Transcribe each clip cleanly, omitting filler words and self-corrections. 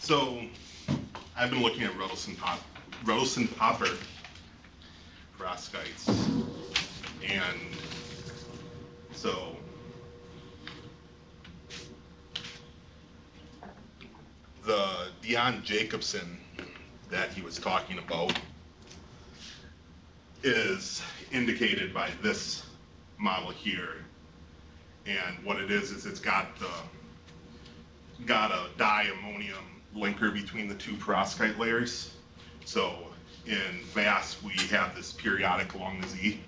So I've been looking at Ruddlesden-Popper perovskites, and so the Dion Jacobson that he was talking about is indicated by this model here, and what it is it's got a diammonium linker between the two perovskite layers. So in VAS we have this periodic along the Z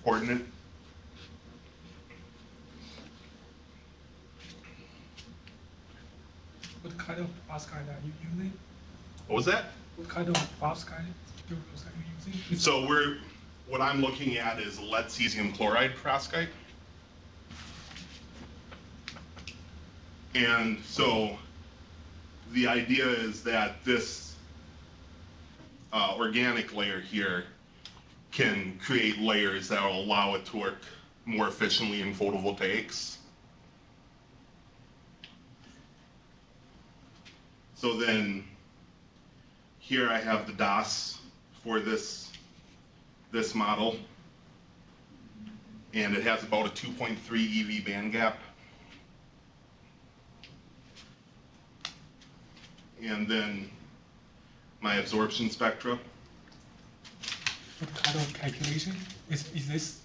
coordinate. What kind of perovskite are you using? What was that? What kind of perovskite are you using? So what I'm looking at is lead cesium chloride perovskite. And so the idea is that this organic layer here can create layers that will allow it to work more efficiently in photovoltaics. So then here I have the DOS for this model, and it has about a 2.3 EV band gap. And then my absorption spectra. What kind of calculation? Is this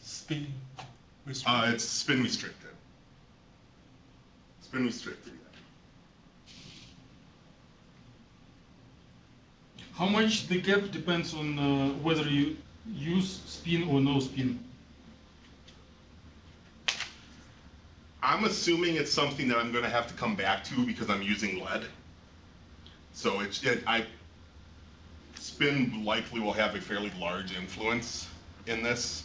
spin restricted? It's spin restricted. Spin restricted, yeah. How much the gap depends on whether you use spin or no spin? I'm assuming it's something that I'm going to have to come back to because I'm using lead. So spin likely will have a fairly large influence in this.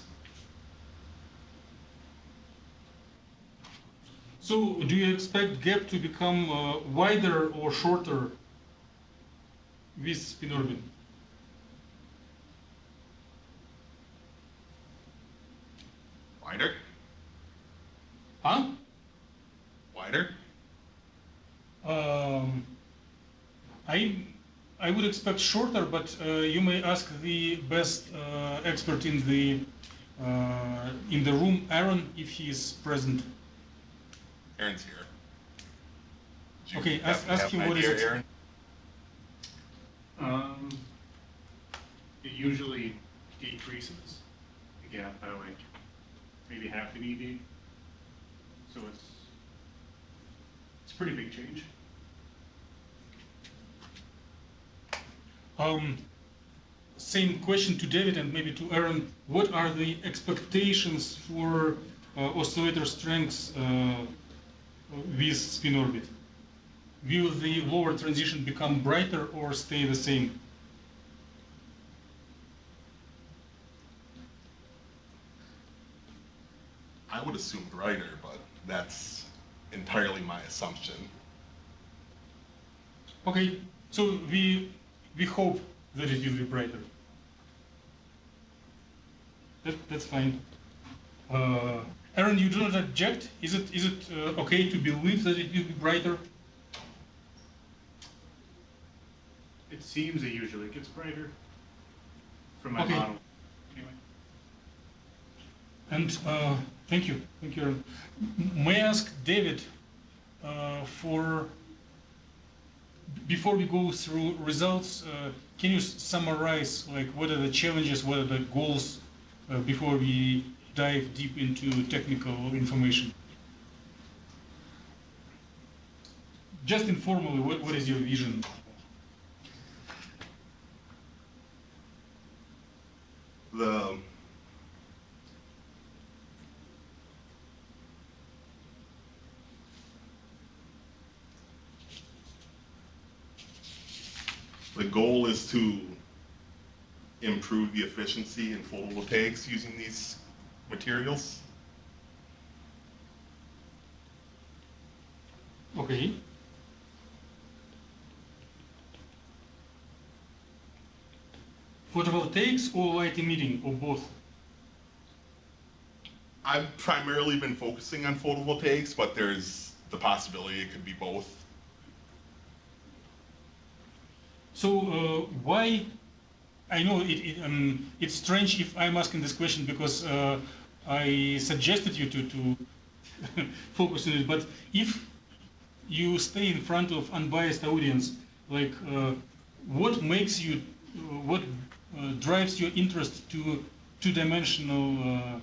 So do you expect gap to become wider or shorter with spin orbit? Wider? Huh? Wider? I would expect shorter, but you may ask the best expert in the room, Aaron, if he is present. Aaron's here. Okay, ask him what is it. Aaron? It usually decreases the gap by like maybe half an EV. So it's a pretty big change. Same question to David and maybe to Aaron. What are the expectations for oscillator strengths with spin orbit? Will the lower transition become brighter or stay the same? I would assume brighter, but that's entirely my assumption. Okay, so we hope that it will be brighter. That's fine. Aaron, you do not object? Is it okay to believe that it will be brighter? It seems it usually gets brighter from my Okay. model. Anyway. And thank you, Aaron. May I ask David before we go through results, can you summarize like what are the challenges, what are the goals before we dive deep into technical information? Just informally, what is your vision? The goal is to improve the efficiency in photovoltaics using these materials. Okay. Photovoltaics or light emitting, or both? I've primarily been focusing on photovoltaics, but there's the possibility it could be both. So why? I know it's strange if I'm asking this question because I suggested you to focus on it. But if you stay in front of unbiased audience, like what makes you, what drives your interest to two-dimensional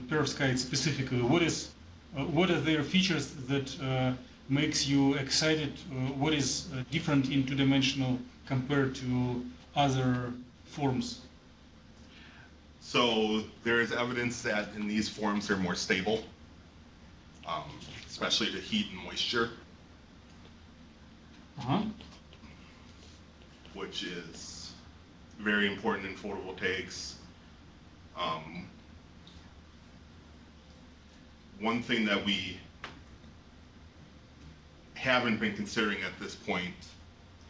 perovskites specifically? What are their features that makes you excited? What is different in two-dimensional compared to other forms? So there is evidence that in these forms they're more stable, especially to heat and moisture, which is very important in photovoltaics. One thing that we haven't been considering at this point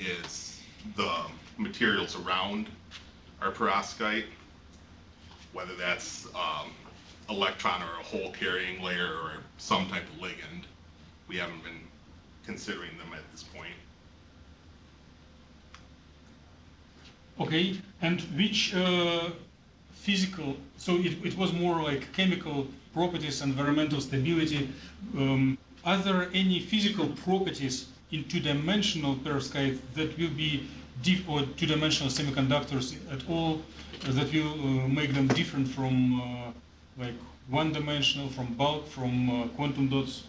is the materials around our perovskite, whether that's electron or a hole carrying layer or some type of ligand. We haven't been considering them at this point. Okay, and which physical, so it was more like chemical properties, environmental stability. Are there any physical properties in two-dimensional perovskite that will be or two-dimensional semiconductors at all that will make them different from like one-dimensional, from bulk, from quantum dots?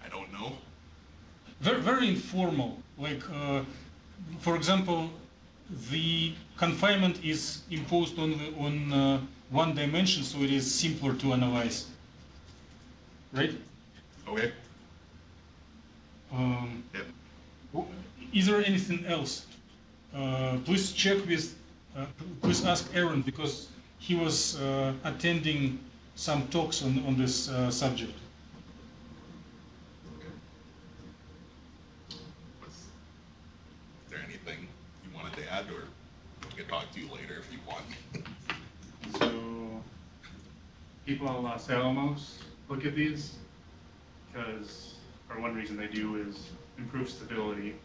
I don't know. Very, very informal. Like, for example, the confinement is imposed on one dimension, so it is simpler to analyze. Right? Okay. Yep. Is there anything else? Please check with, please ask Aaron because he was attending some talks on this subject. Is there anything you wanted to add, or we can talk to you later if you want? So people in Los Alamos look at these because, or one reason they do is improve stability,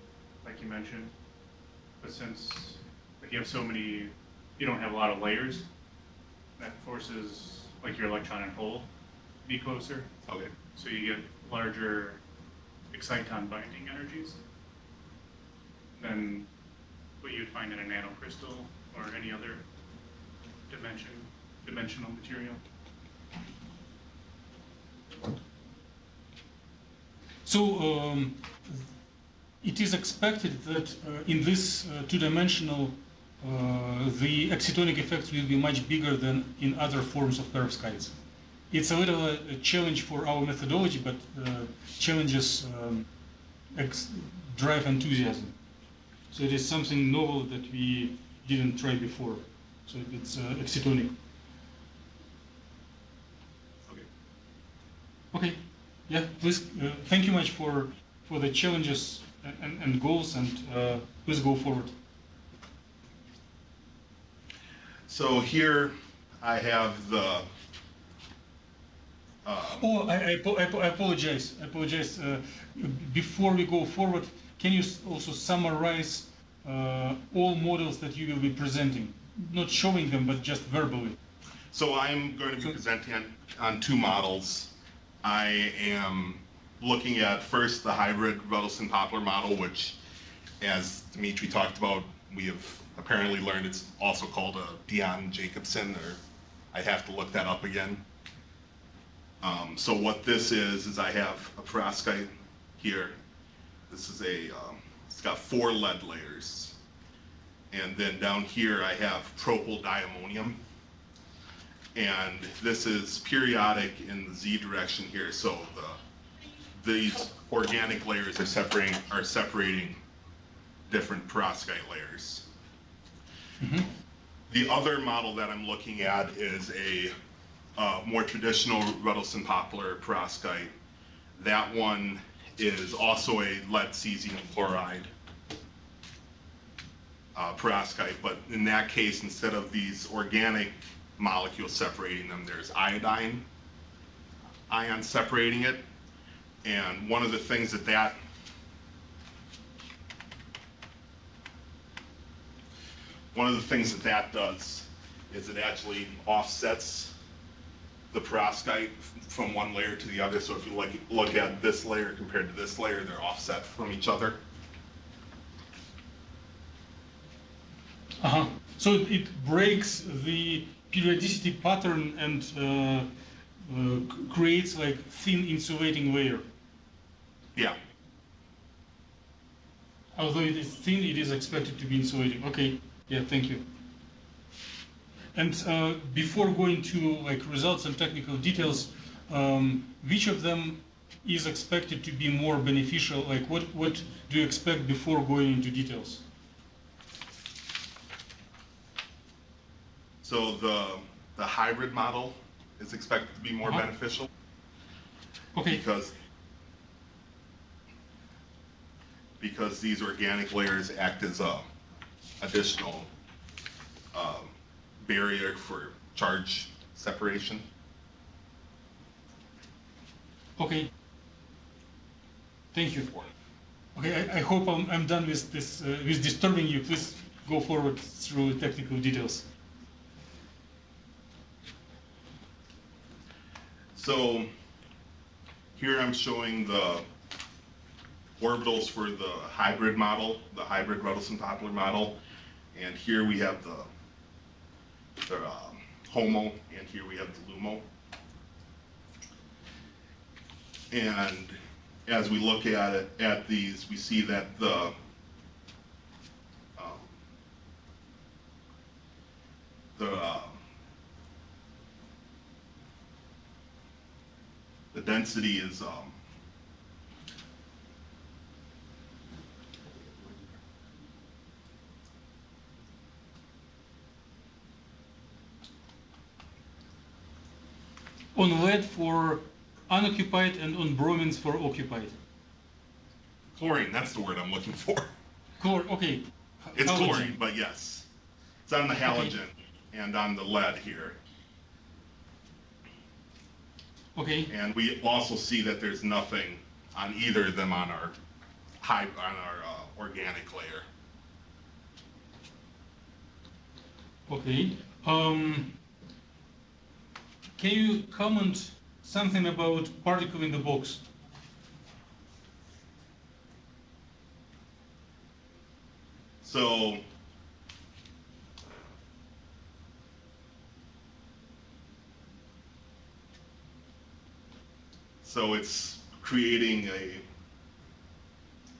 like you mentioned. But since like you have so many, you don't have a lot of layers, that forces like your electron and hole to be closer. Okay. So you get larger exciton binding energies than what you'd find in a nanocrystal or any other dimensional material. So it is expected that in this two-dimensional, the excitonic effects will be much bigger than in other forms of perovskites. It's a little a challenge for our methodology, but challenges drive enthusiasm. So it is something novel that we didn't try before. So it's excitonic. Okay. Okay. Yeah, please, thank you much for the challenges and goals, and please go forward. So here I have the. Oh, I apologize. Before we go forward, can you also summarize all models that you will be presenting? Not showing them, but just verbally. So I'm going to be presenting on two models. I am looking at first the hybrid Ruddlesden-Popper model, which, as Dimitri talked about, we have apparently learned it's also called a Dion-Jacobson, or I have to look that up again. So what this is I have a perovskite here. This is it's got 4 lead layers. And then down here I have propyl diammonium. And this is periodic in the Z direction here. So these organic layers are separating different perovskite layers. Mm-hmm. The other model that I'm looking at is a more traditional Ruddlesden-Popper perovskite. That one is also a lead cesium chloride. perovskite, but in that case, instead of these organic molecules separating them, there's iodine ions separating it. And one of the things that does is it actually offsets the perovskite from one layer to the other. So if you look at this layer compared to this layer, they're offset from each other. So it breaks the periodicity pattern and creates like thin insulating layer. Yeah. Although it is thin, it is expected to be insulating. Okay, yeah, thank you. And before going to like results and technical details, which of them is expected to be more beneficial? Like what do you expect before going into details? So the hybrid model is expected to be more beneficial. Okay. Because these organic layers act as a additional barrier for charge separation. Okay. Thank you. Okay, I hope I'm done with this with disturbing you. Please go forward through technical details. So here I'm showing the orbitals for the hybrid model, the hybrid Ruddlesden-Popper model, and here we have the HOMO, and here we have the LUMO. And as we look at these, we see that the density is On lead for unoccupied and on bromines for occupied. chlorine, that's the word I'm looking for. Okay. It's Halogen. chlorine, but yes. It's on the halogen and on the lead here. Okay. And we also see that there's nothing on either of them on our organic layer. Okay. Can you comment something about particle in the box? So it's creating a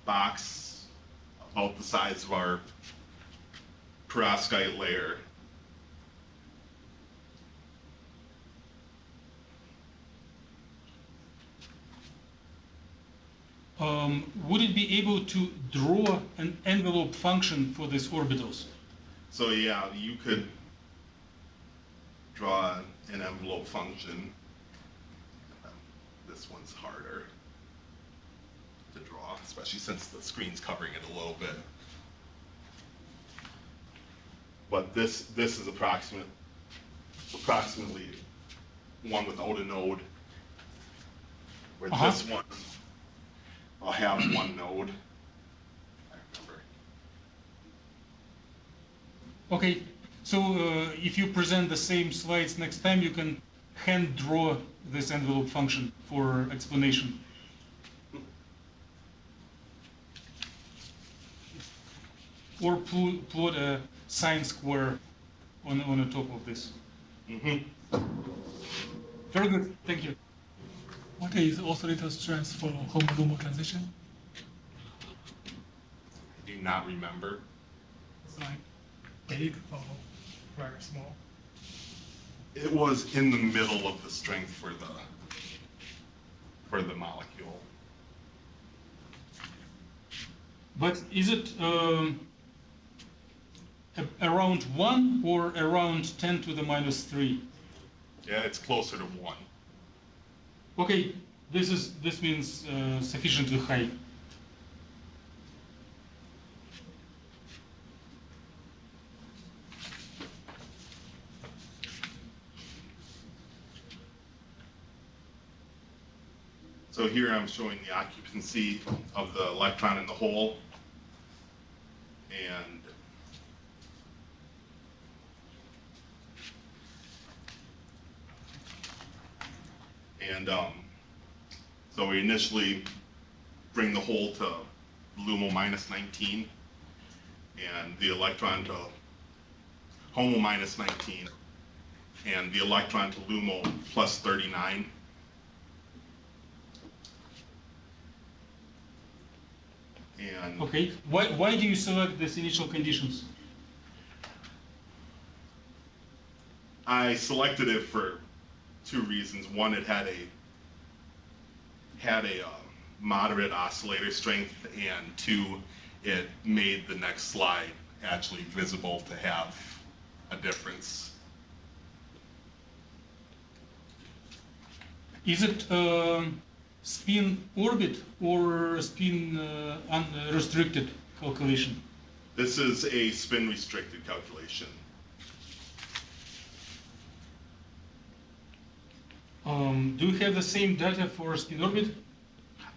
box about the size of our perovskite layer. Would it be able to draw an envelope function for these orbitals? So yeah, you could draw an envelope function. This one's harder to draw, especially since the screen's covering it a little bit. But this is approximately one without a node, where this one will have one node. I remember. Okay, so if you present the same slides next time, you can hand draw this envelope function for explanation. Or plot a sine square on the top of this. Very good, thank you. What is oscillator strength for homo-LUMO transition? I do not remember. It's like big or very small? It was in the middle of the strength for the molecule. But is it around 1 or around 10 to the minus 3? Yeah, it's closer to 1. Okay, this means sufficiently high. So here I'm showing the occupancy of the electron in the hole. So we initially bring the hole to LUMO minus 19 and the electron to HOMO minus 19 and the electron to LUMO plus 39. And Okay, why do you select these initial conditions? I selected it for two reasons. One, it had a moderate oscillator strength, and two, it made the next slide actually visible to have a difference. Is it spin orbit or spin unrestricted calculation? This is a spin restricted calculation. Do you have the same data for spin orbit?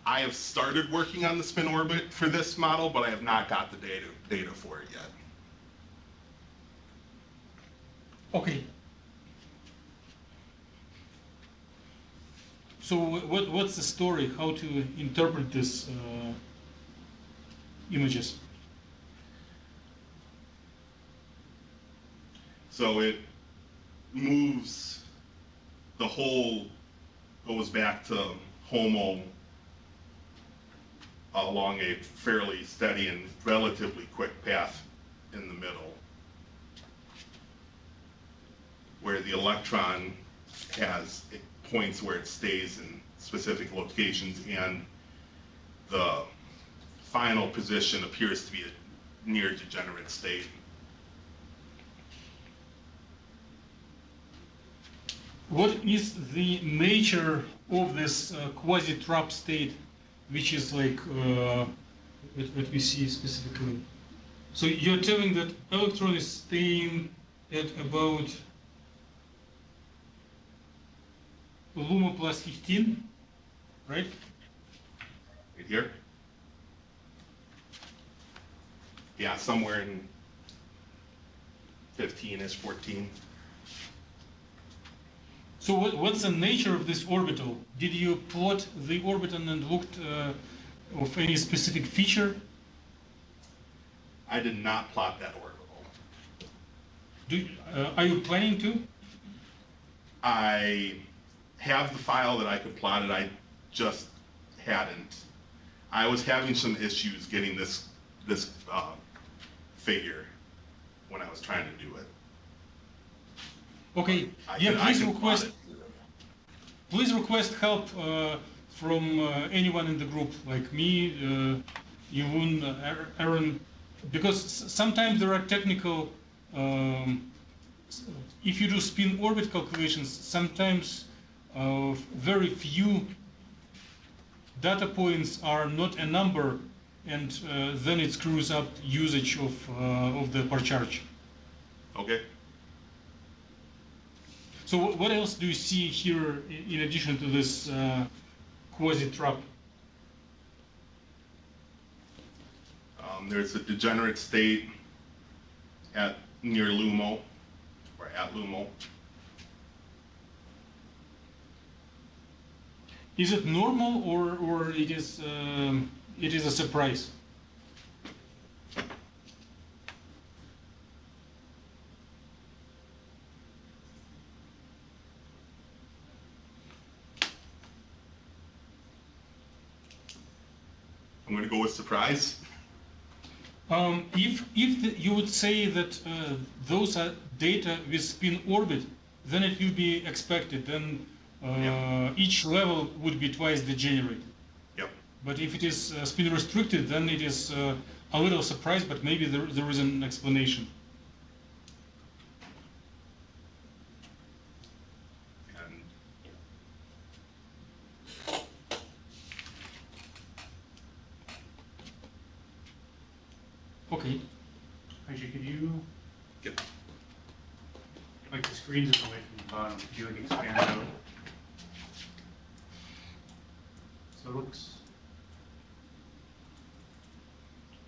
I have started working on the spin orbit for this model, but I have not got the data for it yet. Okay. So what's the story? How to interpret these images? So it moves, the hole goes back to HOMO along a fairly steady and relatively quick path in the middle, where the electron has points where it stays in specific locations, and the final position appears to be a near degenerate state. What is the nature of this quasi-trap state, which is like what we see specifically? So you're telling that electron is staying at about LUMO plus 15, right? Right here? Yeah, somewhere in 15-ish, 14. So what's the nature of this orbital? Did you plot the orbital and looked of any specific feature? I did not plot that orbital. Are you planning to? I have the file that I could plot it, I just hadn't. I was having some issues getting this figure when I was trying to do it. Okay, please request help from anyone in the group, like me, Yvonne, Aaron, because sometimes there are technical, if you do spin orbit calculations, sometimes very few data points are not a number, and then it screws up usage of the per charge. Okay. So what else do you see here in addition to this quasi-trap? There's a degenerate state at near LUMO, or at LUMO. Is it normal or it is a surprise? I'm going to go with surprise. If you would say that those are data with spin orbit, then it will be expected. Then each level would be twice degenerate. Yep. But if it is spin restricted, then it is a little surprise, but maybe there is an explanation. Okay. Actually, could you, Yep. like the screens are away from the bottom, could you like expand out? So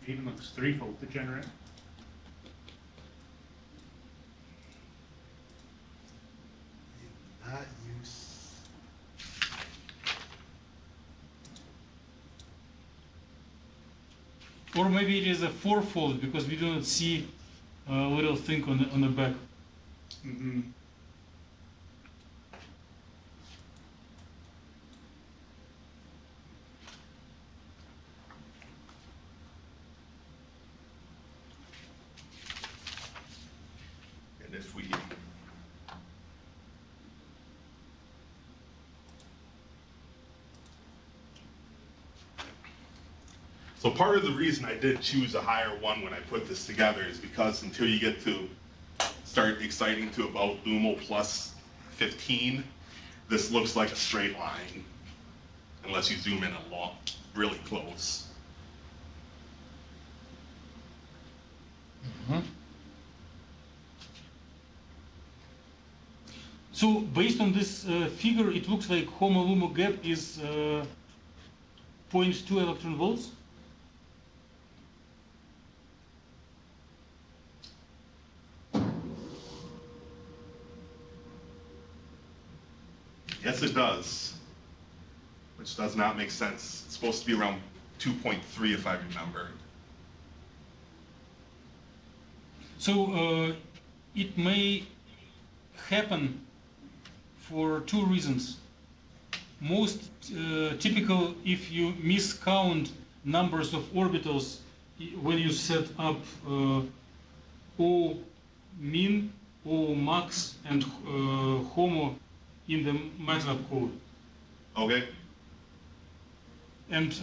it even looks threefold degenerate. Not use. Or maybe it is a fourfold because we do not see a little thing on the back. Mm-hmm. And if we So part of the reason I did choose a higher one when I put this together is because until you get to start exciting to about LUMO plus 15, this looks like a straight line unless you zoom in a lot really close. So based on this figure, it looks like HOMO-LUMO gap is 0.2 electron volts. Yes, it does, which does not make sense. It's supposed to be around 2.3 if I remember. So it may happen for two reasons. Most typical if you miscount numbers of orbitals when you set up O min, O max, and HOMO in the MATLAB code. Okay? And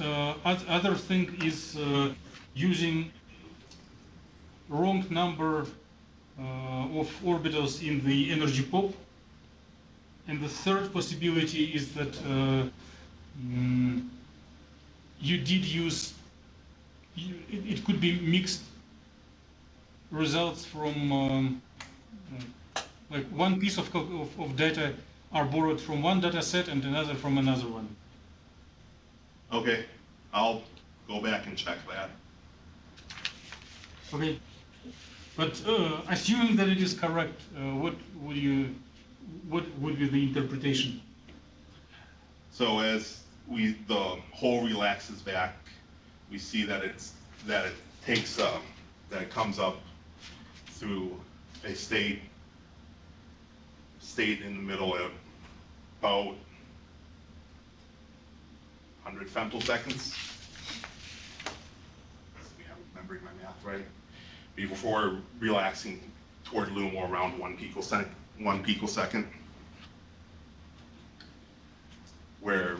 other thing is using wrong number of orbitals in the energy pop. And the third possibility is that you did use, it could be mixed results from like one piece of data are borrowed from one data set and another from another one. Okay, I'll go back and check that. Okay, but assuming that it is correct, what would be the interpretation? So as the hole relaxes back, we see that it comes up through a state in the middle at about 100 femtoseconds. I'm remembering my math right. Before relaxing toward LUMO around 1 picosecond, where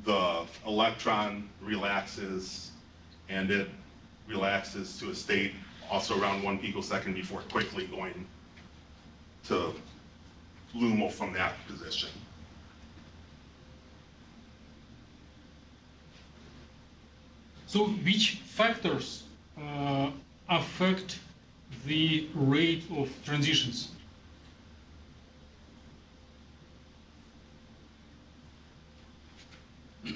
the electron relaxes and it relaxes to a state also around 1 picosecond before quickly going to LUMO from that position. So which factors affect the rate of transitions? Do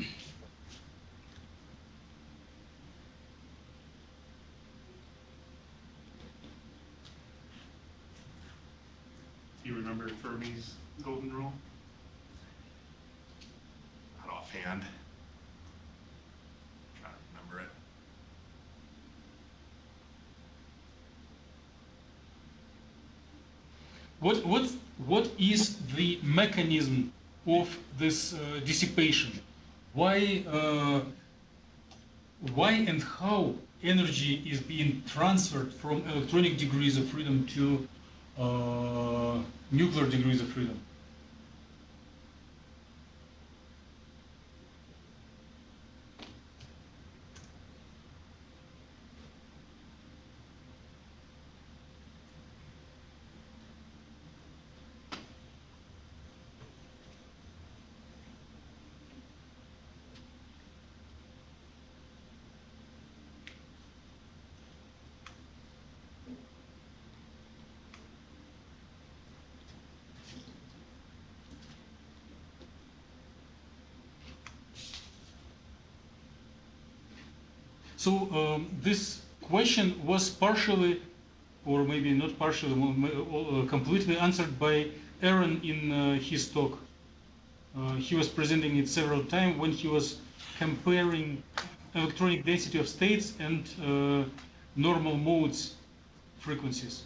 you remember Fermi's golden rule? Not offhand. Trying to remember it. What is the mechanism of this dissipation? Why and how energy is being transferred from electronic degrees of freedom to nuclear degrees of freedom? So this question was partially, or maybe not partially, completely answered by Aaron in his talk. He was presenting it several times when he was comparing electronic density of states and normal modes frequencies.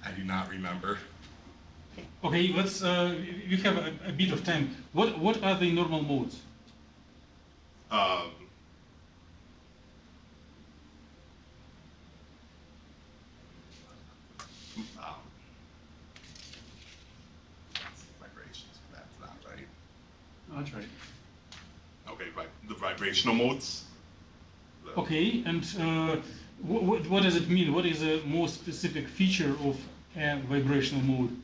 I do not remember. Okay, let's. We have a bit of time. What are the normal modes? Um, Vibrations, that's not right. Oh, that's right. Okay, the vibrational modes. Okay, and what does it mean? What is the most specific feature of a vibrational mode?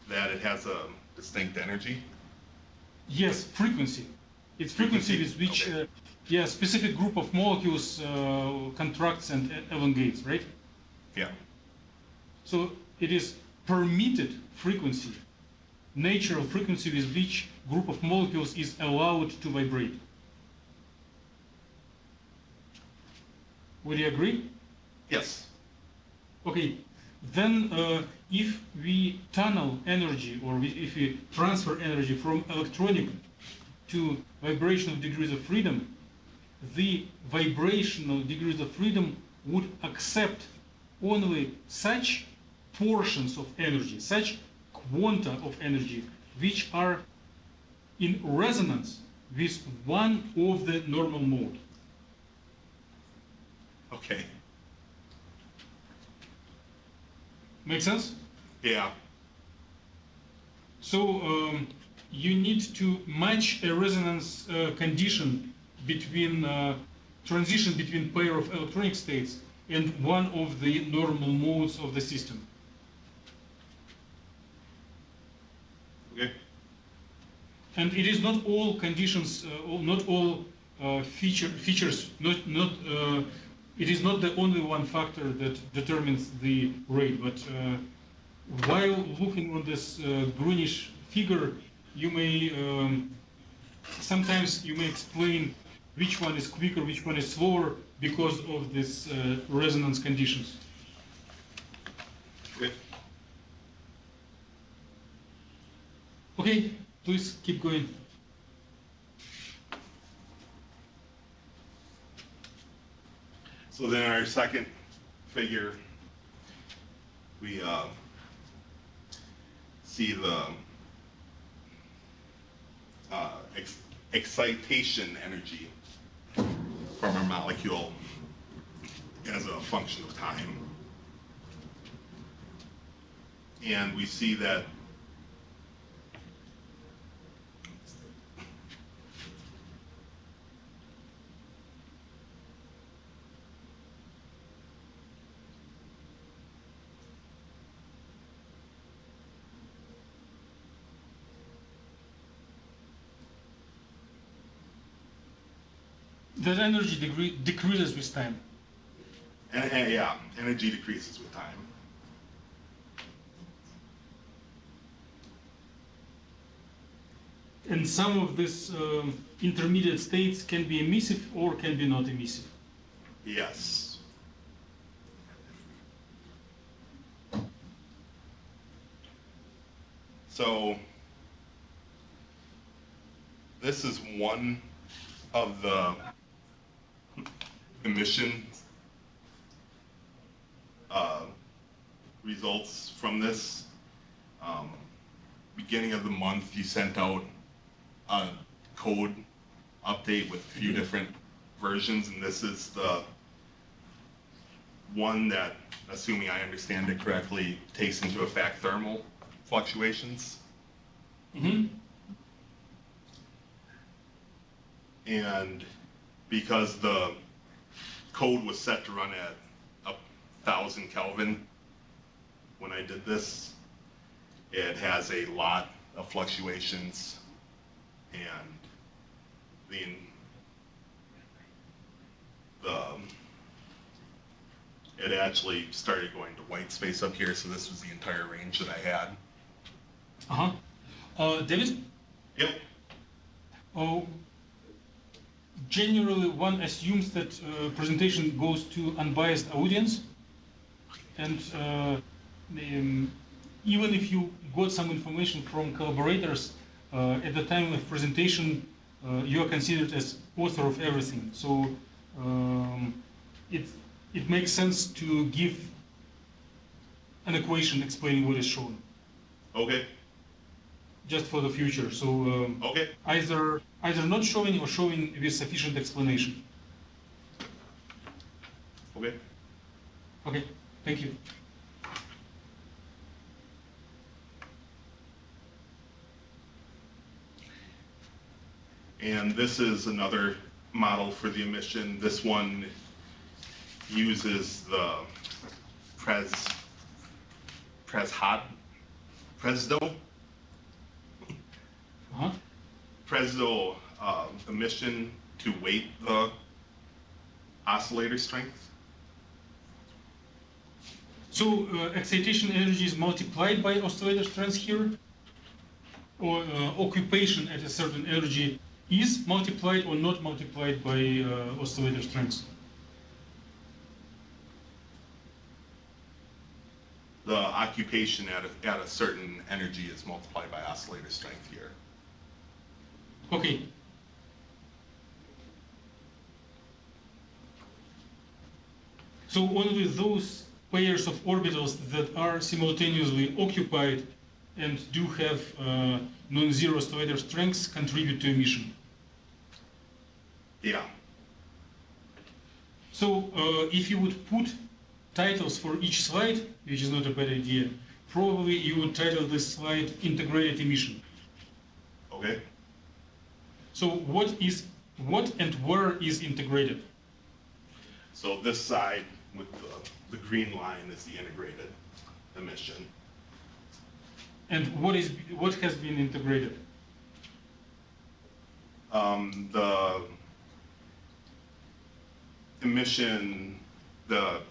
That it has a distinct energy. Yes, frequency. It's frequency with which, Okay. yeah, specific group of molecules contracts and elongates, right? Yeah. So it is permitted frequency, natural frequency with which group of molecules is allowed to vibrate. Would you agree? Yes. Okay, then if we tunnel energy or if we transfer energy from electronic to vibrational degrees of freedom, the vibrational degrees of freedom would accept only such portions of energy, such quanta of energy, which are in resonance with one of the normal mode. Okay. Make sense? Yeah. So you need to match a resonance condition between transition between pair of electronic states and one of the normal modes of the system. Okay. And it is not all conditions, not all features, it is not the only one factor that determines the rate, but while looking on this greenish figure, you may sometimes you may explain which one is quicker, which one is slower because of this resonance conditions. Good. Okay, please keep going. So then our second figure, we see the excitation energy from our molecule as a function of time. And we see that that energy decreases with time. and yeah, energy decreases with time. And some of these intermediate states can be emissive or can be not emissive. Yes. So this is one of the emission results from this. Beginning of the month, you sent out a code update with a few different versions, and this is the one that, assuming I understand it correctly, takes into effect thermal fluctuations. Mm-hmm. And because the code was set to run at 1,000 Kelvin when I did this, It has a lot of fluctuations, and the it actually started going to white space up here, so this was the entire range that I had. David? Yep. Oh, generally, one assumes that presentation goes to unbiased audience, and even if you got some information from collaborators, at the time of presentation, you are considered as author of everything. So it makes sense to give an equation explaining what is shown. Okay. Just for the future. So Okay. either not showing or showing with sufficient explanation. Okay. Okay, thank you. And this is another model for the emission. This one uses the Presdo emission to weight the oscillator strength. So excitation energy is multiplied by oscillator strength here, or occupation at a certain energy is multiplied or not multiplied by oscillator strength? The occupation at a certain energy is multiplied by oscillator strength here. Okay. So only those pairs of orbitals that are simultaneously occupied and do have non-zero oscillator strengths contribute to emission. Yeah. So if you would put titles for each slide, which is not a bad idea, probably you would title this slide Integrated Emission. Okay. So what and where is integrated? So this side with the green line is the integrated emission. And what has been integrated? The emission, the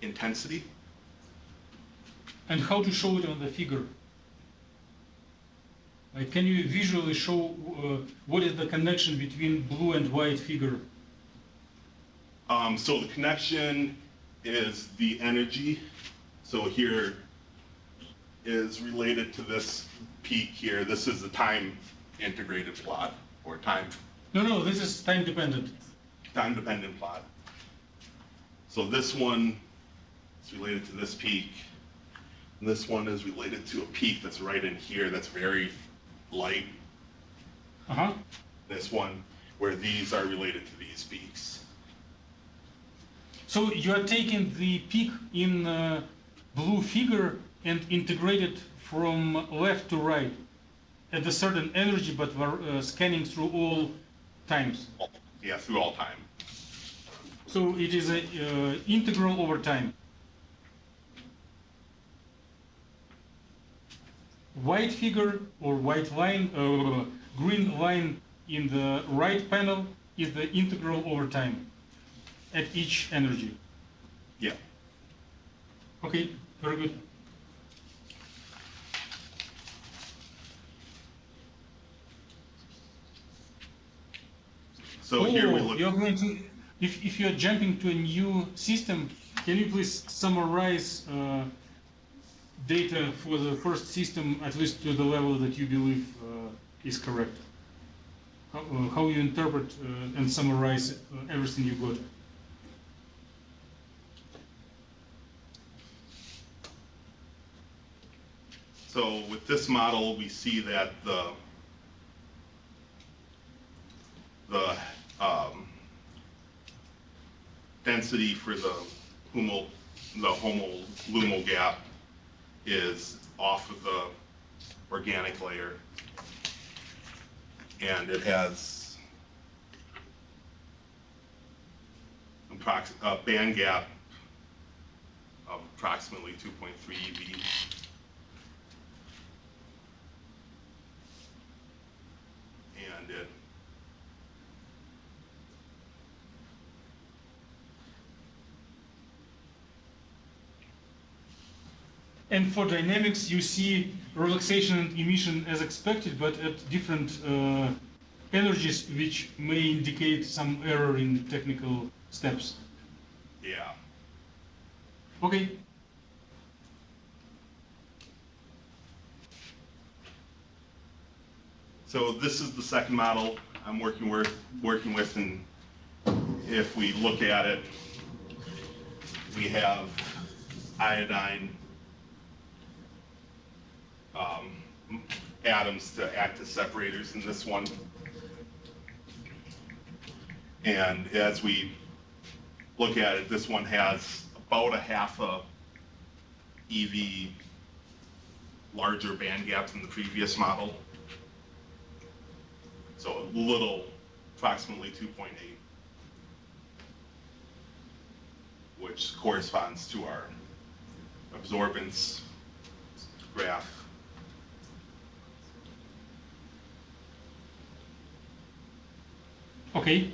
intensity. And how to show it on the figure? Like, can you visually show what is the connection between blue and white figure? So the connection is the energy. So here is related to this peak here. This is the time integrated plot, or time No, this is time dependent. dependent plot. So this one is related to this peak. And this one is related to a peak that's right in here that's very light. This one, where these are related to these peaks. So you are taking the peak in blue figure and integrate it from left to right at a certain energy, but we're scanning through all times. Yeah, through all time. So it is an integral over time. White figure or white line, green line in the right panel is the integral over time at each energy. Yeah. Okay, very good. So here we look. You're going to, if you're jumping to a new system, can you please summarize data for the first system, at least to the level that you believe is correct? How you interpret and summarize everything you got? So with this model, we see that the density for the homo-lumo gap is off of the organic layer, and it has a band gap of approximately 2.3 eV. And for dynamics, you see relaxation and emission as expected, but at different energies, which may indicate some error in technical steps. Yeah. Okay. So this is the second model I'm working with, and if we look at it, we have iodine atoms to act as separators in this one. And as we look at it, this one has about a half a EV larger band gap than the previous model. So a little, approximately 2.8, which corresponds to our absorbance graph. Okay.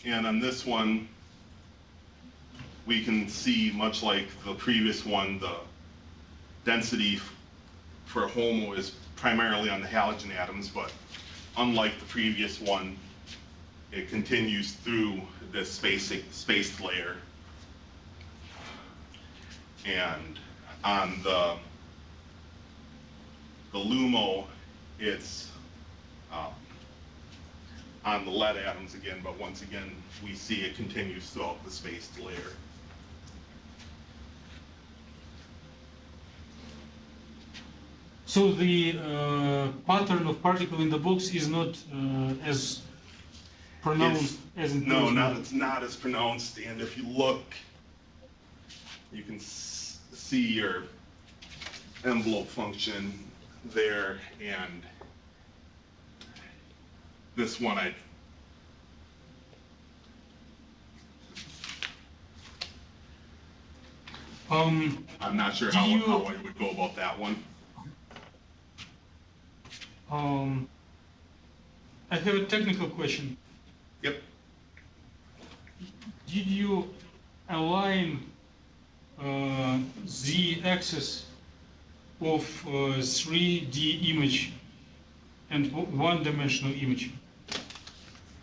And on this one, we can see, much like the previous one, the density for HOMO is primarily on the halogen atoms, but unlike the previous one, it continues through this spaced layer. And on the LUMO, it's on the lead atoms again, but once again, we see it continues throughout the spaced layer. So the pattern of particle in the box is not as pronounced as in No, previous it's not as pronounced, and if you look, you can see your envelope function there, and this one I'm not sure how I would go about that one. I have a technical question. Yep. Did you align the axis of 3D image and one-dimensional image?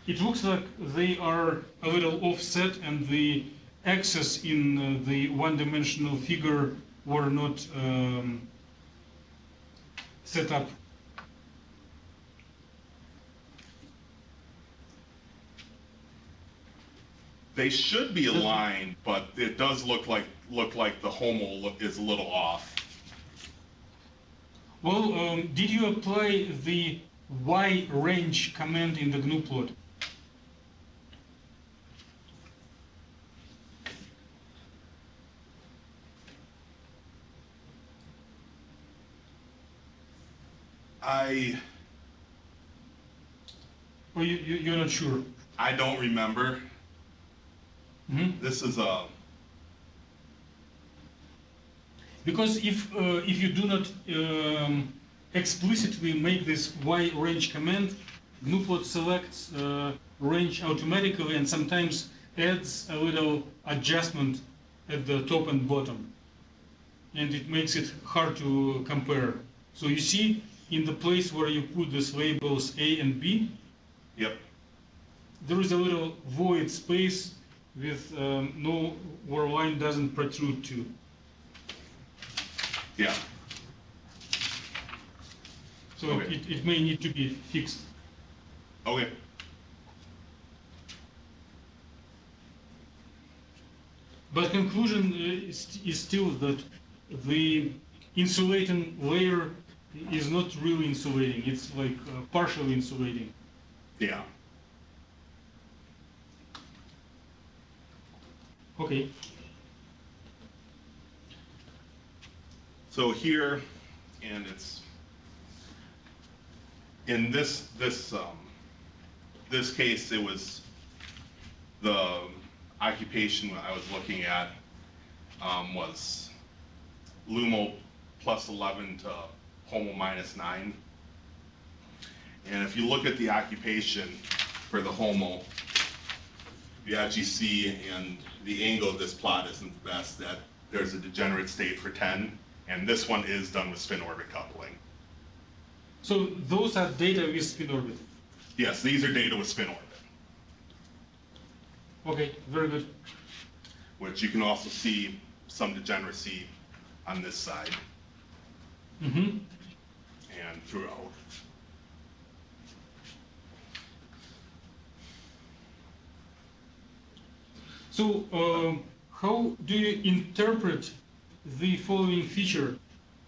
It looks like they are a little offset, and the axes in the one-dimensional figure were not set up. They should be aligned, but it does look like the HOMO is a little off. Well, did you apply the Y range command in the GNU plot? Or you're not sure? I don't remember. Mm-hmm. This is Because if you do not explicitly make this Y range command, GNU selects range automatically and sometimes adds a little adjustment at the top and bottom, and it makes it hard to compare. So you see, in the place where you put these labels A and B, yep. there is a little void space with where line doesn't protrude to. Yeah. So Okay. it may need to be fixed. Okay. But conclusion is still that the insulating layer is not really insulating. It's like partially insulating. Yeah. Okay. So here, and it's in this case, it was the occupation I was looking at was LUMO plus 11 to HOMO minus 9. And if you look at the occupation for the HOMO, you actually see, and the angle of this plot isn't the best, that there's a degenerate state for 10, and this one is done with spin orbit coupling. So those are data with spin orbit. Yes, these are data with spin orbit, Okay, very good. which you can also see some degeneracy on this side Mm-hmm. and throughout. So how do you interpret the following feature?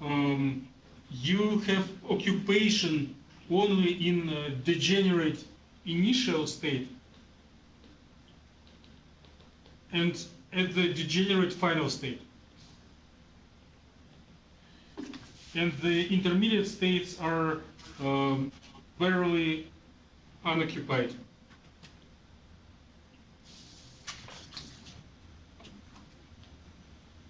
You have occupation only in a degenerate initial state and at the degenerate final state. And the intermediate states are barely unoccupied.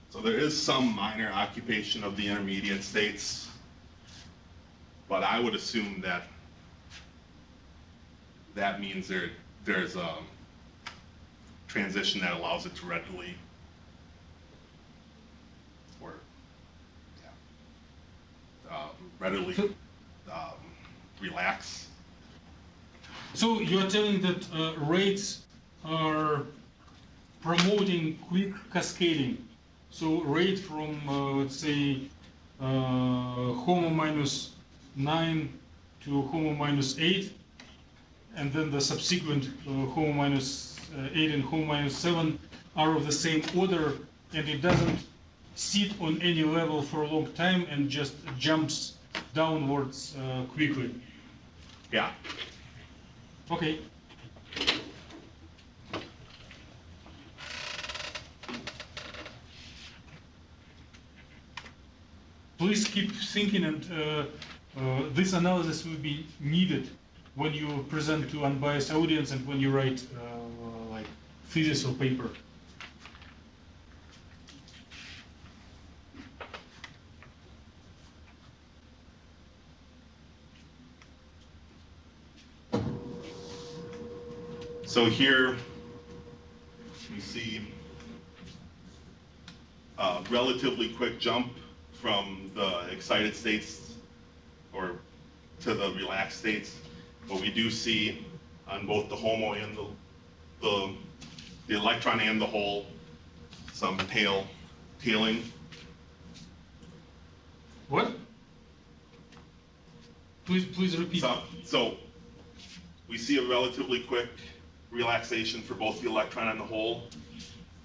So there is some minor occupation of the intermediate states, but I would assume that that means there's a transition that allows it to readily, or readily relax. So you're telling that rates are promoting quick cascading. So rate from, let's say, Homo minus 9 to Homo minus 8, and then the subsequent Homo minus 8 and Homo minus 7 are of the same order, and it doesn't sit on any level for a long time and just jumps downwards quickly. Yeah. Okay. Please keep thinking, and this analysis will be needed when you present to unbiased audience and when you write like thesis or paper. So here you see a relatively quick jump from the excited states or to the relaxed states, but we do see on both the HOMO and the electron and the hole some tailing. What? Please repeat. So we see a relatively quick relaxation for both the electron and the hole,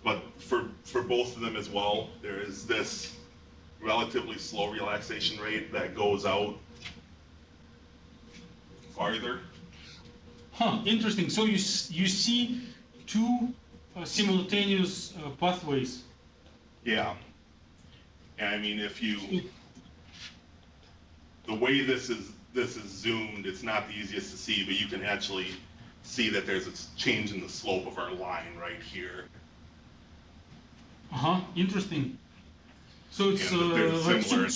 but for both of them as well, there is this relatively slow relaxation rate that goes out farther. Huh, interesting. So you see two simultaneous pathways. Yeah. And I mean, the way this is zoomed, it's not the easiest to see, but you can actually see that there's a change in the slope of our line right here. Uh-huh, interesting. So it's And that they're like similar.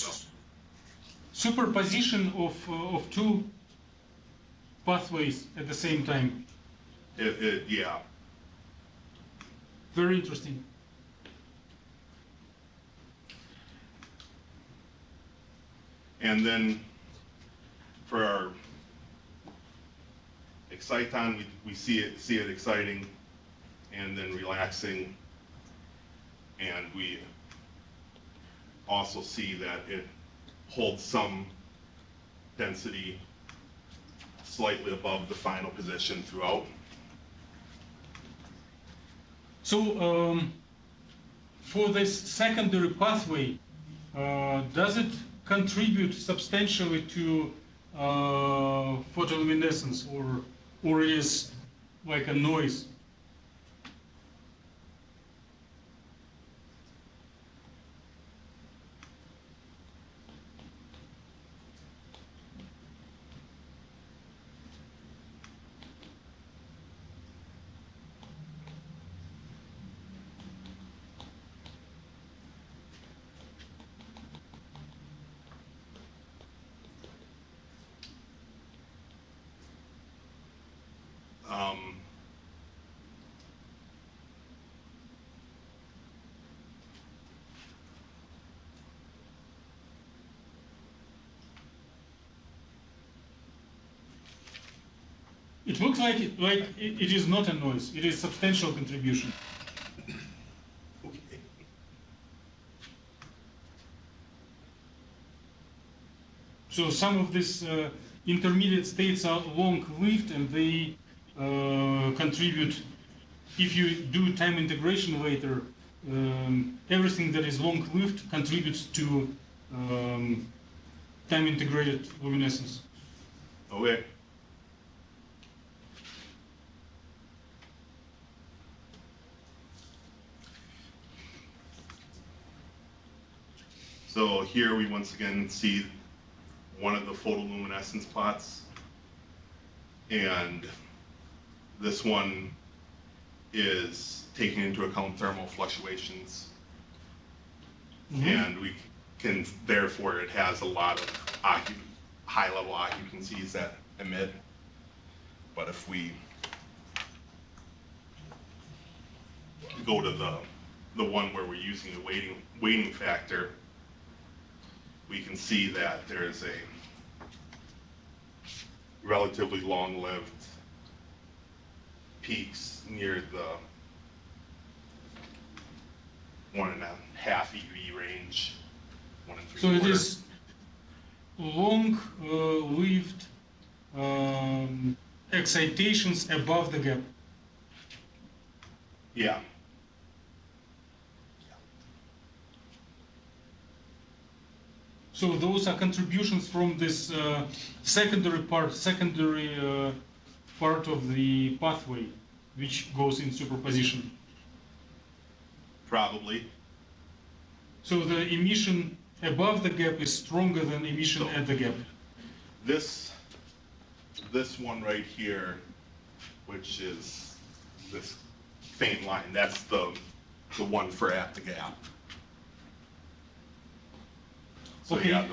superposition of two pathways at the same time. Yeah. Very interesting. And then for our exciton, we see it exciting and then relaxing, and we also see that it holds some density slightly above the final position throughout. So for this secondary pathway, does it contribute substantially to photoluminescence, or is like a noise? It looks like it is not a noise. It is substantial contribution. Okay. So some of these intermediate states are long-lived, and they contribute. If you do time integration later, everything that is long-lived contributes to time-integrated luminescence. Okay. So here we once again see one of the photoluminescence plots, and this one is taking into account thermal fluctuations, and we can, therefore it has a lot of high-level occupancies that emit. But if we go to the one where we're using the weighting factor, we can see that there is a relatively long-lived peaks near the 1.5 EV range, 1 3/4. So it is long-lived excitations above the gap. Yeah. So those are contributions from this secondary part of the pathway, which goes in superposition. Probably. So the emission above the gap is stronger than emission at the gap. This one right here, which is this faint line, that's the one for at the gap. So Okay. yeah,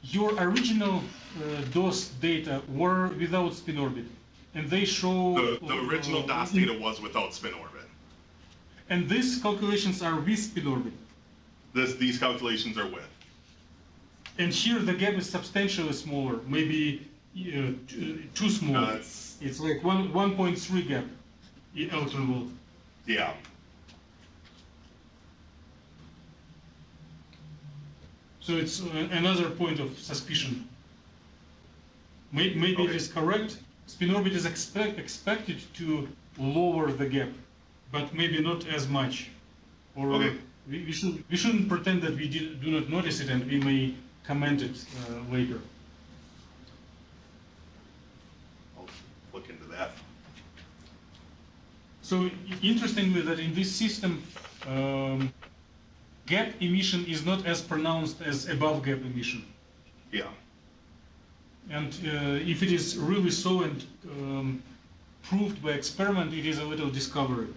Your original DOS data were without spin orbit, and they show the original DOS data was without spin orbit. And these calculations are with spin orbit. These calculations are with. And here the gap is substantially smaller, maybe too small. It's like 1.3 gap electron volt. Yeah. So it's another point of suspicion. Maybe Okay. it is correct. Spin orbit is expected to lower the gap, but maybe not as much. Or Okay. we shouldn't pretend that we do not notice it, and we may comment it later. I'll look into that. So interestingly, that in this system, gap emission is not as pronounced as above gap emission. Yeah. And if it is really so and proved by experiment, it is a little discovery.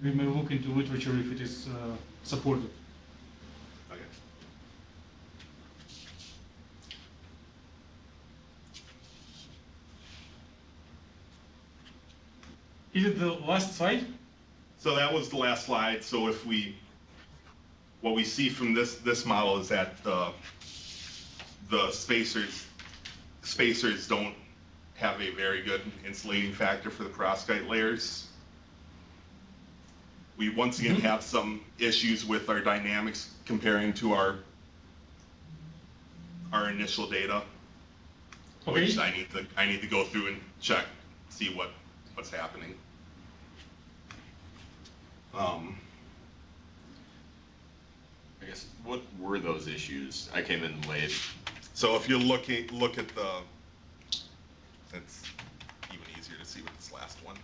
We may look into literature if it is supported. Okay. Is it the last slide? So that was the last slide. So if what we see from this model is that the spacers don't have a very good insulating factor for the perovskite layers. We once again have some issues with our dynamics comparing to our initial data, Okay. which I need to go through and check, see what's happening. I guess, what were those issues? I came in late. So if you look at the, it's even easier to see with this last one.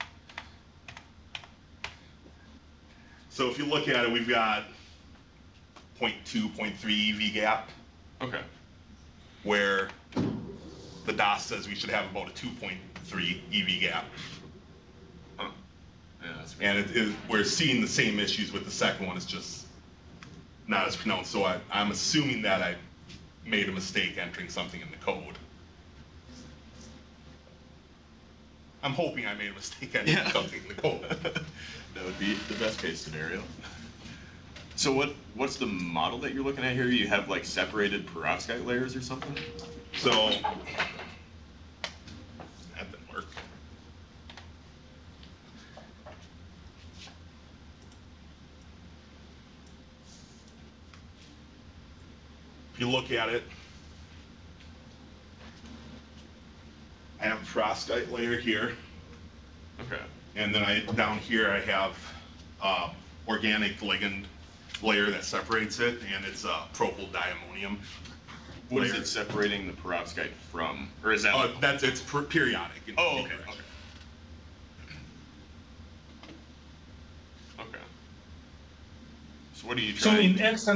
So if you look at it, we've got 0.2, 0.3 EV gap, Okay. where the DOS says we should have about a 2.3 EV gap. Huh. Yeah, that's And we're seeing the same issues with the second one, it's just not as pronounced. So I'm assuming that I made a mistake entering something in the code. I'm hoping I made a mistake entering something in the code. That would be the best case scenario. So what's the model that you're looking at here? You have like separated perovskite layers or something? So If you look at it, I have a perovskite layer here, Okay. and then down here I have organic ligand layer that separates it, and it's propyl diammonium. What is layer. it separating the perovskite from? Or is that It's periodic. in Oh, the okay, direction. okay. So what are you So trying in X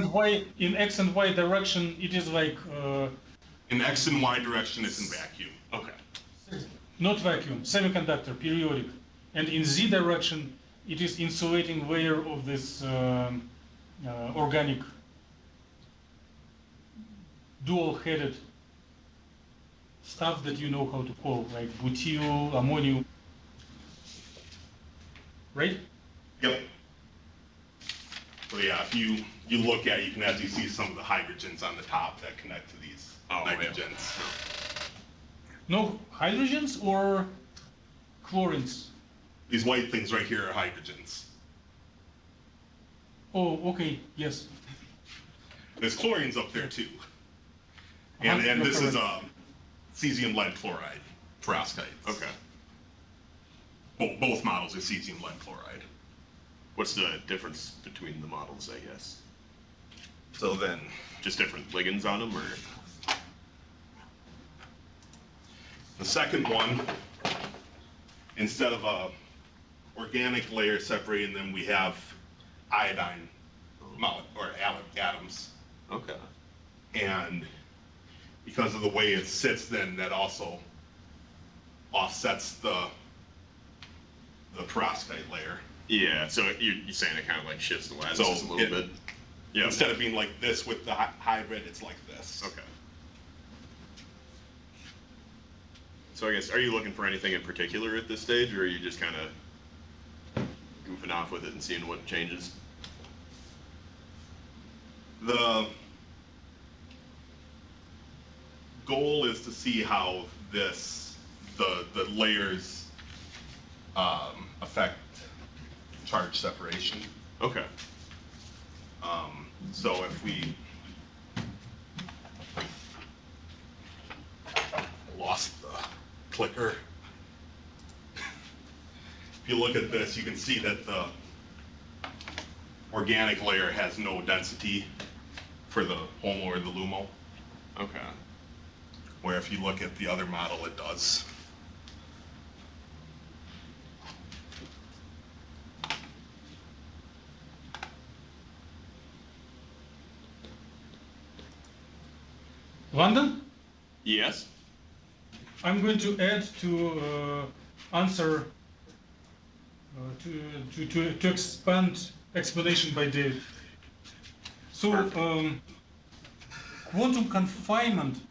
and Y direction, it is like In X and Y direction, it's in vacuum. Okay. not vacuum, semiconductor, periodic. And in Z direction, it is insulating layer of this organic dual-headed stuff that you know how to call, like butyl, ammonium. Right? Yep. So yeah, if you look at it, you can actually see some of the hydrogens on the top that connect to these nitrogens. No hydrogens or chlorines? These white things right here are hydrogens. Oh, okay, yes. There's chlorines up there too. And this is cesium lead chloride perovskites. Okay. Both models are cesium lead chloride. What's the difference between the models, I guess? So then, Just different ligands on them, or? the second one, instead of a organic layer separating them, we have iodine atoms. Okay. And because of the way it sits, then that also offsets the perovskite layer. Yeah, so you're saying it kind of like shifts the lattices So a little bit? Yeah. Instead of being like this with the hybrid, it's like this. Okay. So I guess, are you looking for anything in particular at this stage, or are you just kind of goofing off with it and seeing what changes? The goal is to see how the layers affect charge separation. Okay. So if we lost the clicker, if you look at this, you can see that the organic layer has no density for the HOMO or the LUMO, Okay. where if you look at the other model, it does. London? Yes? I'm going to add to answer to expand explanation by David. So quantum confinement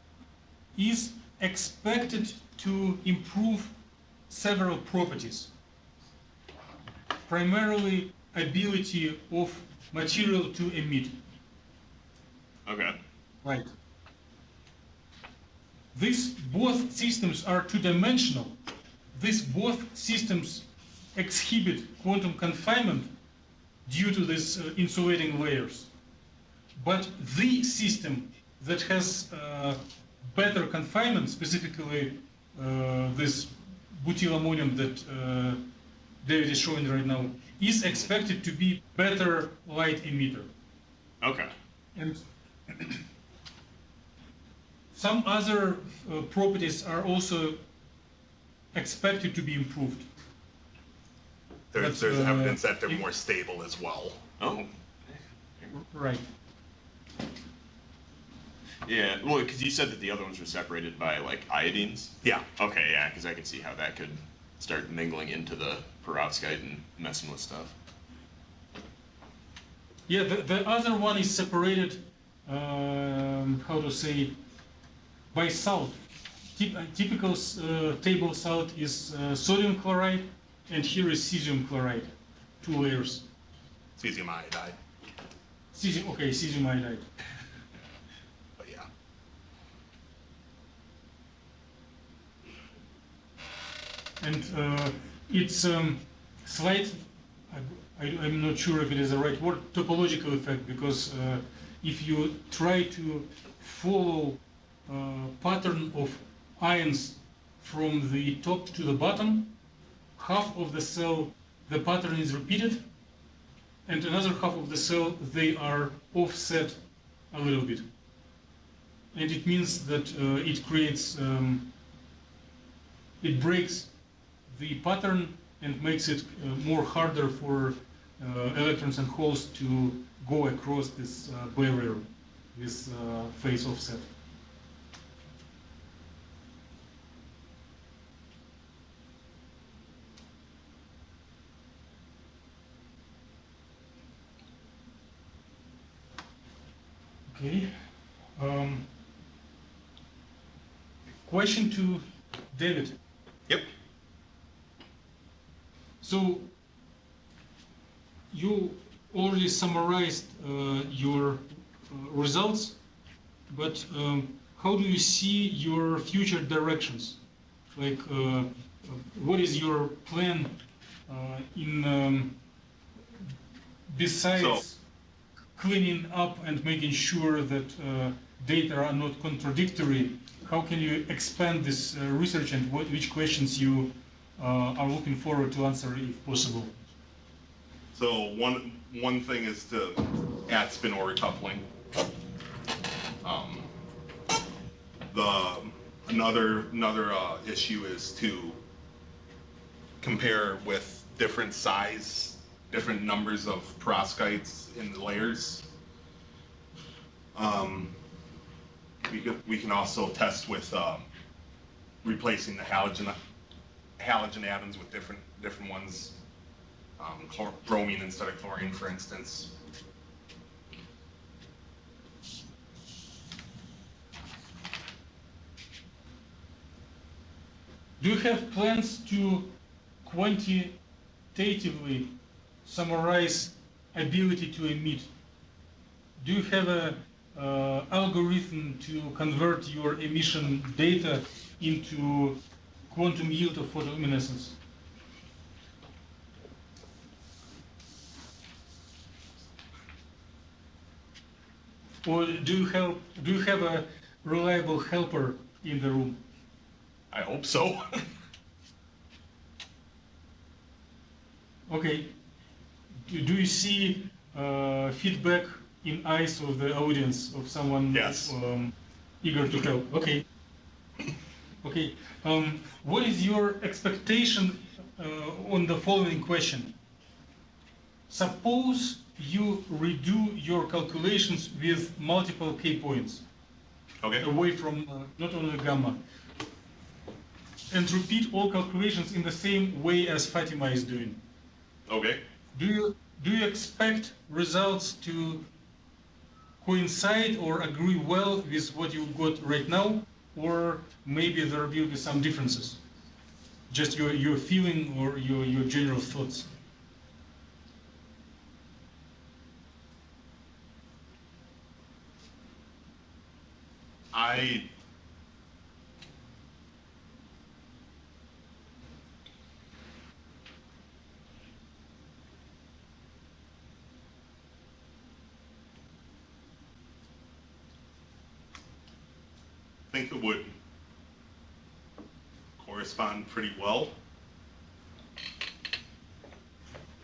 is expected to improve several properties, primarily ability of material to emit. Okay. Right. These both systems are two-dimensional. These both systems exhibit quantum confinement due to these insulating layers. But the system that has better confinement, specifically this butyl ammonium that David is showing right now, is expected to be better light emitter. Okay. And some other properties are also expected to be improved. There's But, evidence that they're more stable as well. Oh. Right. Yeah, well, because you said that the other ones were separated by, like, iodines? Yeah. Okay, yeah, because I could see how that could start mingling into the perovskite and messing with stuff. Yeah, the other one is separated, how to say, by salt. Typical table salt is sodium chloride, and here is cesium chloride, 2 layers. Cesium iodide. Cesium iodide. But yeah. And it's slight, I'm not sure if it is the right word, topological effect, because if you try to follow pattern of ions from the top to the bottom. Half of the cell, the pattern is repeated, and another half of the cell, they are offset a little bit. And it means that it creates, it breaks the pattern and makes it more harder for electrons and holes to go across this barrier, this phase offset. Okay. Question to David. Yep. So you already summarized your results, but how do you see your future directions? Like, what is your plan besides cleaning up and making sure that data are not contradictory? How can you expand this research, and which questions you are looking forward to answer if possible? So one thing is to add spin-order coupling. Another issue is to compare with different size, different numbers of perovskites in the layers. We can also test with replacing the halogen atoms with different ones, bromine instead of chlorine, for instance. Do you have plans to quantitatively summarize ability to emit? Do you have a algorithm to convert your emission data into quantum yield of photoluminescence? Or do you have a reliable helper in the room? I hope so. Okay. Do you see feedback in eyes of the audience of someone Yes. Eager to help? Okay. Okay. What is your expectation on the following question? Suppose you redo your calculations with multiple K points. Okay. Away from not only gamma, and repeat all calculations in the same way as Fatima is doing. Okay. Do you expect results to coincide or agree well with what you got right now, or maybe there will be some differences? Just your feeling or your general thoughts. I think it would correspond pretty well.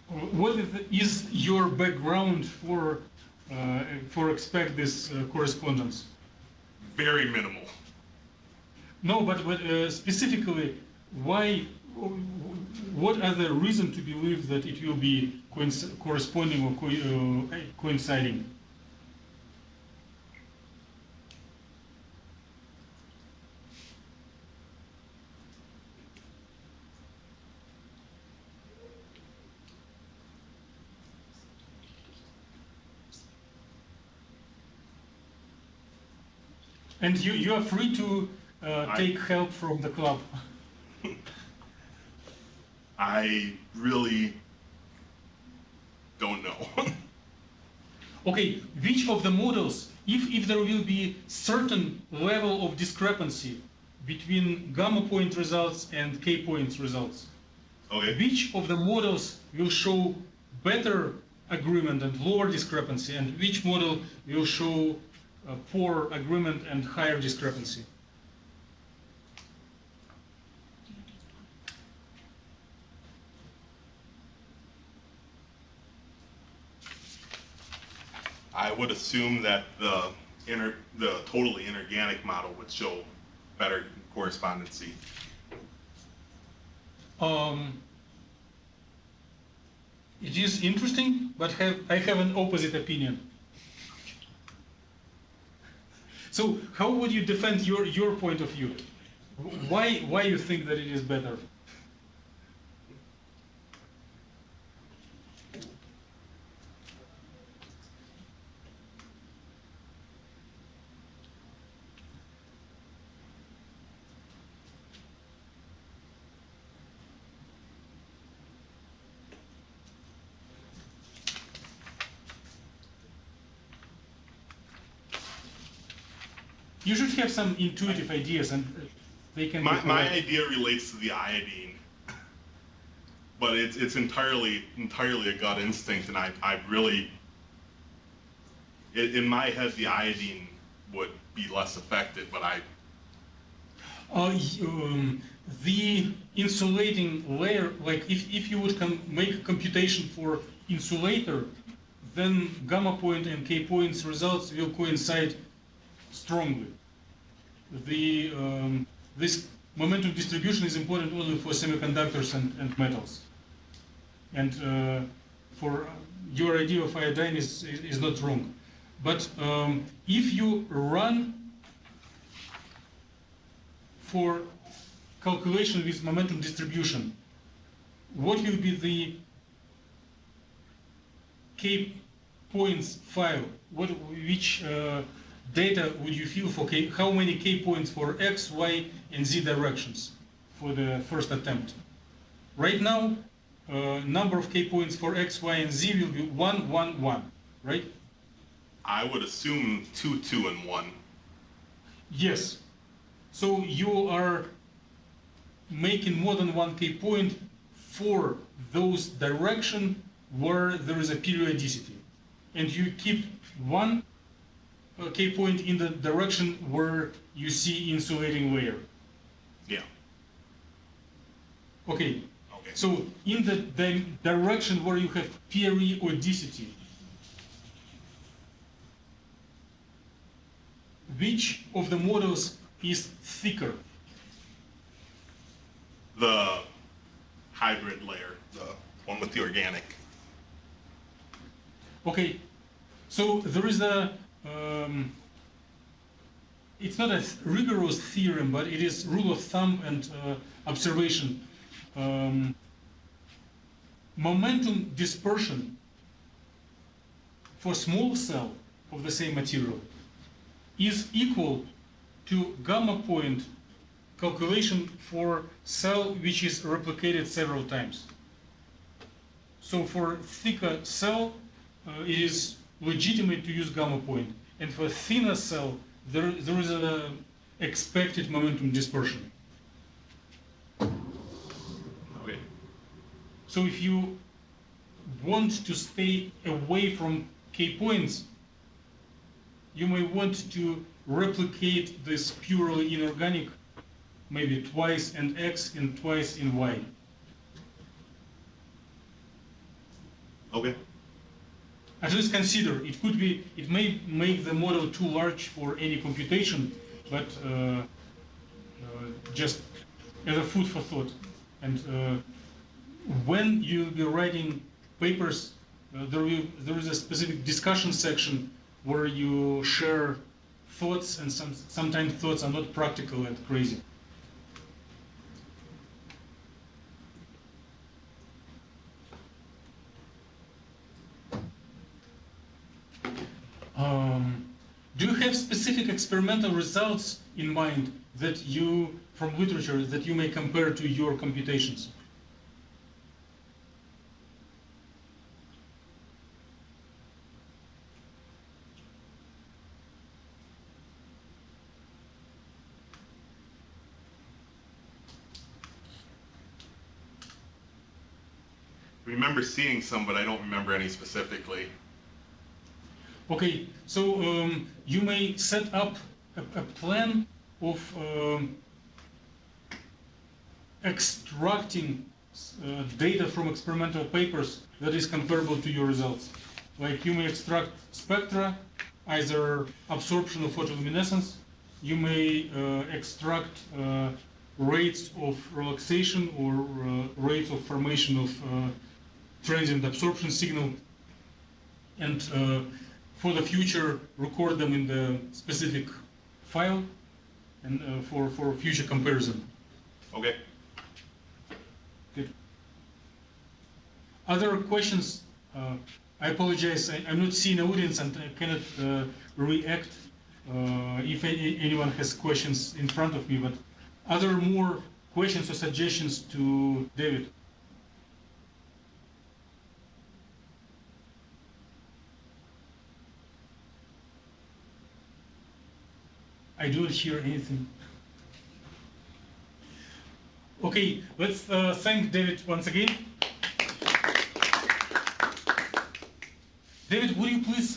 What is your background for expect this correspondence? Very minimal. No, but specifically, why? What are the reasons to believe that it will be corresponding or coinciding? And you are free to take help from the club. I really don't know. Okay, which of the models, if there will be certain level of discrepancy between gamma point results and K point results, Okay. which of the models will show better agreement and lower discrepancy, and which model will show poor agreement and higher discrepancy. I would assume that the totally inorganic model would show better correspondency. It is interesting, but I have an opposite opinion. So how would you defend your point of view? Why you think that it is better? You should have some intuitive ideas, and they can. My idea relates to the iodine, but it's entirely a gut instinct, and I really, in my head, the iodine would be less affected, but the insulating layer, like if you would make a computation for insulator, then gamma point and K points results will coincide strongly. This momentum distribution is important only for semiconductors and metals. And for your idea of iodine is not wrong. But if you run for calculation with momentum distribution, what will be the K points file? Which data would you feel for how many K points for X, Y, and Z directions for the first attempt? Right now, number of K points for X, Y, and Z will be 1, 1, 1, right? I would assume 2, 2, and 1. Yes. So you are making more than 1 K point for those direction where there is a periodicity. And you keep 1 K point in the direction where you see insulating layer. Yeah. Okay. Okay. So in the direction where you have periodicity, which of the models is thicker? The hybrid layer, the one with the organic. Okay. So there is a it's not a rigorous theorem, but it is rule of thumb and observation. Momentum dispersion for small cell of the same material is equal to gamma point calculation for cell which is replicated several times. So for thicker cell, it is legitimate to use gamma point. And for thinner cell, there is an expected momentum dispersion. Okay. So if you want to stay away from K points, you may want to replicate this purely inorganic maybe twice in X and twice in Y. Okay. At least consider, it may make the model too large for any computation, but just as a food for thought. And when you'll be writing papers, there is a specific discussion section where you share thoughts, and sometimes thoughts are not practical and crazy. Do you have specific experimental results in mind that you, from literature, that you may compare to your computations? I remember seeing some, but I don't remember any specifically. Okay, so you may set up a plan of extracting data from experimental papers that is comparable to your results. Like you may extract spectra, either absorption of photoluminescence, you may extract rates of relaxation or rates of formation of transient absorption signal, and for the future record them in the specific file and for future comparison. Okay. Good. Other questions? I apologize, I'm not seeing the audience and I cannot react if anyone has questions in front of me, but are there more questions or suggestions to David? I don't hear anything. Okay, let's thank David once again. David, would you please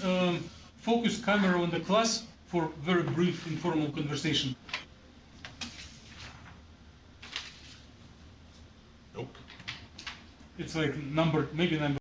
focus camera on the class for very brief informal conversation? Nope. It's like number, maybe number